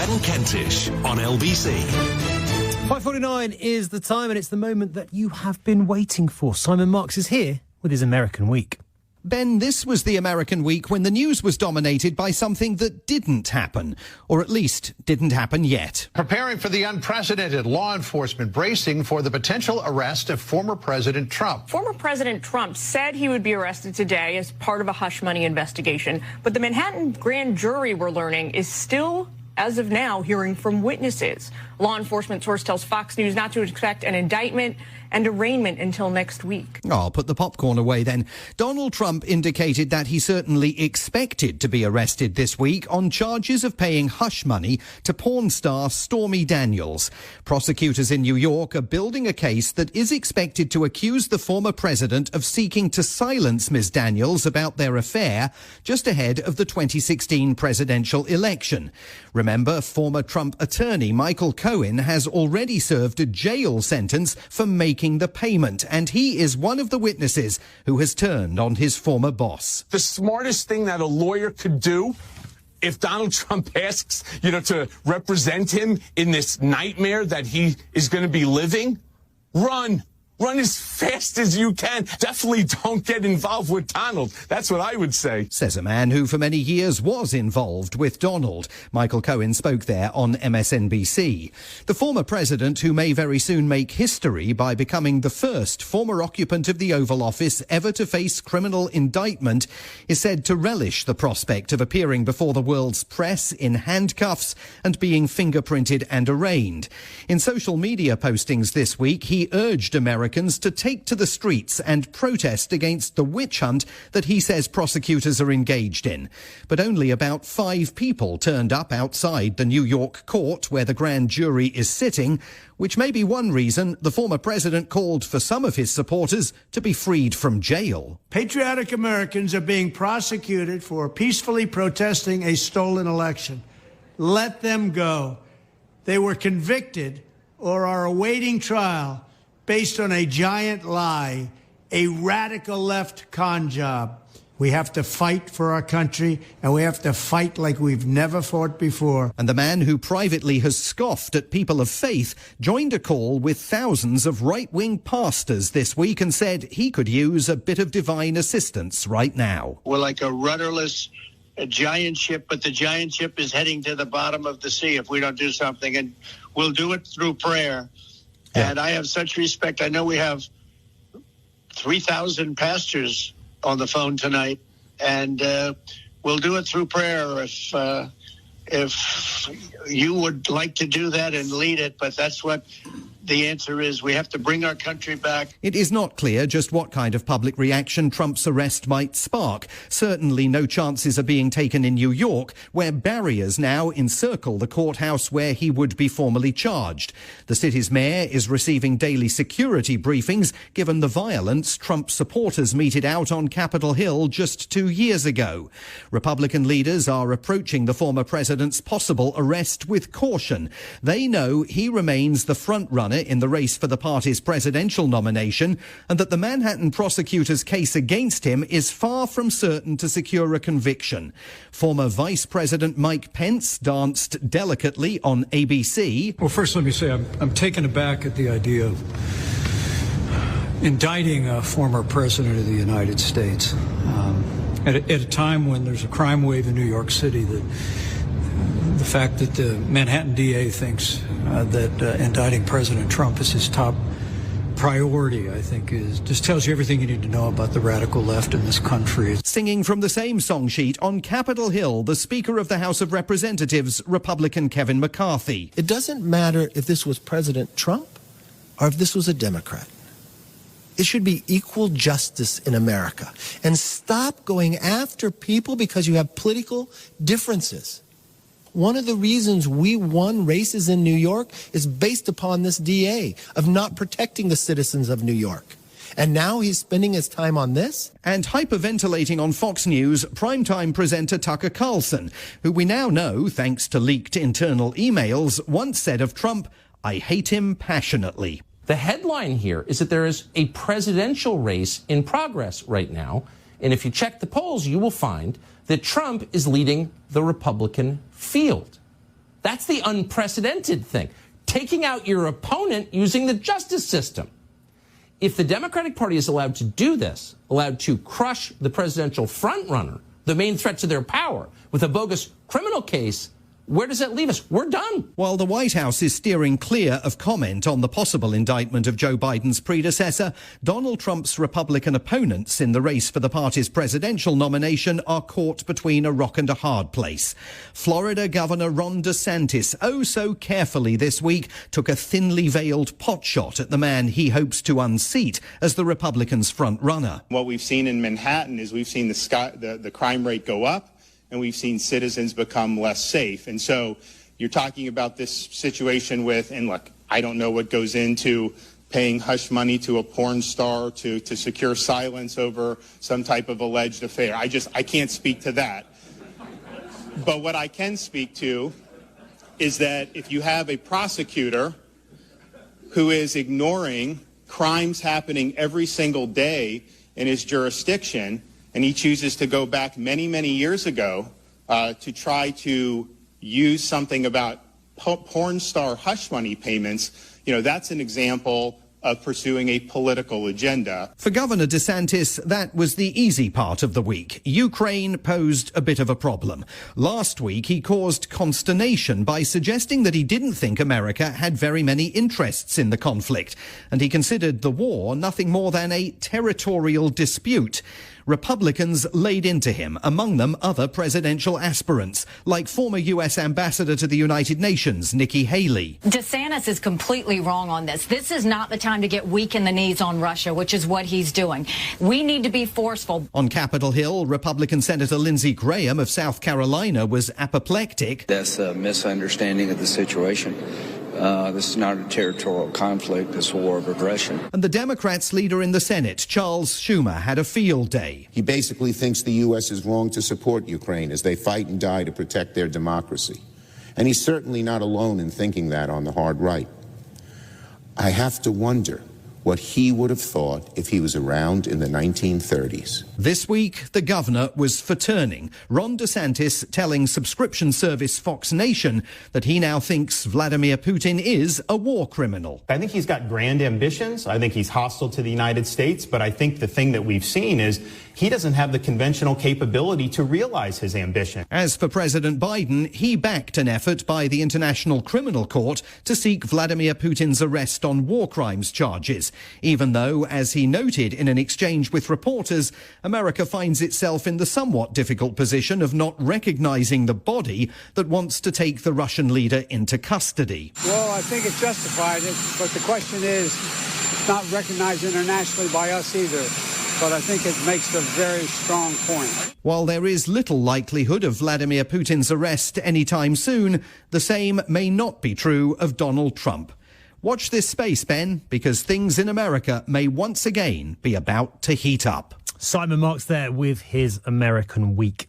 Ben Kentish on LBC. 5:49 is the time, and it's the moment that you have been waiting for. Simon Marks is here with his American Week. Ben, this was the American week when the news was dominated by something that didn't happen, or at least didn't happen yet. Preparing for the unprecedented, law enforcement bracing for the potential arrest of former President Trump. Former President Trump said he would be arrested today as part of a hush money investigation, but the Manhattan grand jury, we're learning, is still, as of now, hearing from witnesses. Law enforcement source tells Fox News not to expect an indictment and arraignment until next week. I'll put the popcorn away then. Donald Trump indicated that he certainly expected to be arrested this week on charges of paying hush money to porn star Stormy Daniels. Prosecutors in New York are building a case that is expected to accuse the former president of seeking to silence Ms. Daniels about their affair just ahead of the 2016 presidential election. Remember, former Trump attorney Michael Cohen has already served a jail sentence for making the payment, and he is one of the witnesses who has turned on his former boss. The smartest thing that a lawyer could do if Donald Trump asks, to represent him in this nightmare that he is going to be living, run. Run as fast as you can. Definitely don't get involved with Donald. That's what I would say. Says a man who for many years was involved with Donald. Michael Cohen spoke there on MSNBC. The former president, who may very soon make history by becoming the first former occupant of the Oval Office ever to face criminal indictment, is said to relish the prospect of appearing before the world's press in handcuffs and being fingerprinted and arraigned. In social media postings this week, he urged Americans to take to the streets and protest against the witch hunt that he says prosecutors are engaged in. But only about 5 people turned up outside the New York court where the grand jury is sitting, which may be one reason the former president called for some of his supporters to be freed from jail. Patriotic Americans are being prosecuted for peacefully protesting a stolen election. Let them go. They were convicted or are awaiting trial based on a giant lie, a radical left con job. We have to fight for our country, and we have to fight like we've never fought before. And the man who privately has scoffed at people of faith joined a call with thousands of right-wing pastors this week and said he could use a bit of divine assistance right now. We're like a rudderless giant ship, but the giant ship is heading to the bottom of the sea if we don't do something, and we'll do it through prayer. Yeah. And I have such respect. I know we have 3,000 pastors on the phone tonight, and we'll do it through prayer if you would like to do that and lead it. But that's what the answer is. We have to bring our country back. It is not clear just what kind of public reaction Trump's arrest might spark. Certainly no chances are being taken in New York, where barriers now encircle the courthouse where he would be formally charged. The city's mayor is receiving daily security briefings, given the violence Trump supporters meted out on Capitol Hill just 2 years ago. Republican leaders are approaching the former president's possible arrest with caution. They know he remains the front-runner in the race for the party's presidential nomination, and that the Manhattan prosecutor's case against him is far from certain to secure a conviction. Former Vice President Mike Pence danced delicately on ABC. Well, first let me say I'm taken aback at the idea of indicting a former president of the United States at a time when there's a crime wave in New York City. That the fact that the Manhattan DA thinks that indicting President Trump is his top priority, I think, just tells you everything you need to know about the radical left in this country. Singing from the same song sheet on Capitol Hill, the Speaker of the House of Representatives, Republican Kevin McCarthy. It doesn't matter if this was President Trump or if this was a Democrat. It should be equal justice in America. And stop going after people because you have political differences. One of the reasons we won races in New York is based upon this DA of not protecting the citizens of New York. And now he's spending his time on this? And hyperventilating on Fox News, primetime presenter Tucker Carlson, who we now know, thanks to leaked internal emails, once said of Trump, "I hate him passionately." The headline here is that there is a presidential race in progress right now. And if you check the polls, you will find that Trump is leading the Republican field. That's the unprecedented thing. Taking out your opponent using the justice system. If the Democratic Party is allowed to do this, allowed to crush the presidential frontrunner, the main threat to their power, with a bogus criminal case, where does that leave us? We're done. While the White House is steering clear of comment on the possible indictment of Joe Biden's predecessor, Donald Trump's Republican opponents in the race for the party's presidential nomination are caught between a rock and a hard place. Florida Governor Ron DeSantis, oh so carefully this week, took a thinly veiled potshot at the man he hopes to unseat as the Republicans' front runner. What we've seen in Manhattan is we've seen the crime rate go up, and we've seen citizens become less safe. And so you're talking about this situation with, and look, I don't know what goes into paying hush money to a porn star to secure silence over some type of alleged affair. I can't speak to that. But what I can speak to is that if you have a prosecutor who is ignoring crimes happening every single day in his jurisdiction, and he chooses to go back many, many years ago to try to use something about porn star hush money payments, that's an example of pursuing a political agenda. For Governor DeSantis, that was the easy part of the week. Ukraine posed a bit of a problem. Last week, he caused consternation by suggesting that he didn't think America had very many interests in the conflict, and he considered the war nothing more than a territorial dispute. Republicans laid into him, among them other presidential aspirants, like former U.S. Ambassador to the United Nations, Nikki Haley. DeSantis is completely wrong on this. This is not the time to get weak in the knees on Russia, which is what he's doing. We need to be forceful. On Capitol Hill, Republican Senator Lindsey Graham of South Carolina was apoplectic. That's a misunderstanding of the situation. This is not a territorial conflict. It's a war of aggression. And the Democrats' leader in the Senate, Charles Schumer, had a field day. He basically thinks the U.S. is wrong to support Ukraine as they fight and die to protect their democracy. And he's certainly not alone in thinking that on the hard right. I have to wonder what he would have thought if he was around in the 1930s. This week, the governor was for turning. Ron DeSantis telling subscription service Fox Nation that he now thinks Vladimir Putin is a war criminal. I think he's got grand ambitions. I think he's hostile to the United States. But I think the thing that we've seen is he doesn't have the conventional capability to realize his ambition. As for President Biden, he backed an effort by the International Criminal Court to seek Vladimir Putin's arrest on war crimes charges, even though, as he noted in an exchange with reporters, America finds itself in the somewhat difficult position of not recognizing the body that wants to take the Russian leader into custody. Well, I think it's justified, but the question is, it's not recognized internationally by us either. But I think it makes a very strong point. While there is little likelihood of Vladimir Putin's arrest anytime soon, the same may not be true of Donald Trump. Watch this space, Ben, because things in America may once again be about to heat up. Simon Marks there with his American Week.